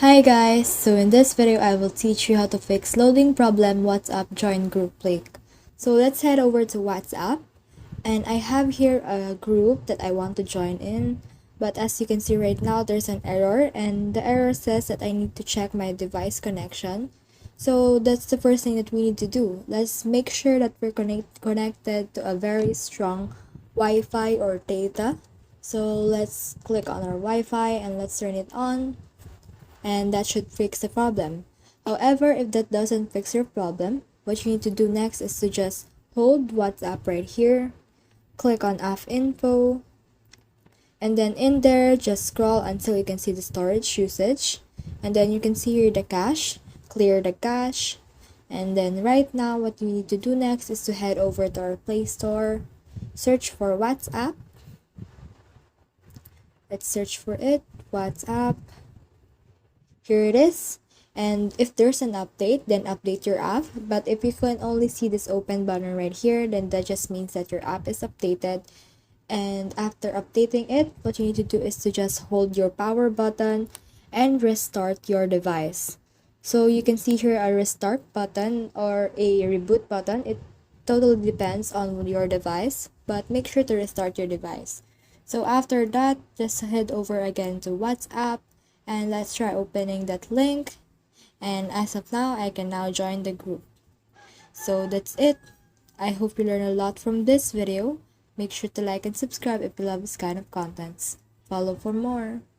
Hi guys, so in this video I will teach you how to fix loading problem WhatsApp join group link. So let's head over to WhatsApp, and I have here a group that I want to join in, but as you can see right now there's an error, and the error says that I need to check my device connection. So that's the first thing that we need to do. Let's make sure that we're connected to a very strong Wi-Fi or data. So let's click on our Wi-Fi and let's turn it on, and that should fix the problem. However, if that doesn't fix your problem, what you need to do next is to just hold WhatsApp right here, click on app info, and then in there just scroll until you can see the storage usage, and then you can see here the cache, clear the cache. And then right now what you need to do next is to head over to our Play Store, search for WhatsApp. Let's search for it, WhatsApp. Here it is. And if there's an update, then update your app. But if you can only see this open button right here, then that just means that your app is updated. And after updating it, what you need to do is to just hold your power button and restart your device. So you can see here a restart button or a reboot button. It totally depends on your device, but make sure to restart your device. So after that, just head over again to WhatsApp, and let's try opening that link. And as of now, I can now join the group. So that's it. I hope you learn a lot from this video. Make sure to like and subscribe if you love this kind of contents. Follow for more.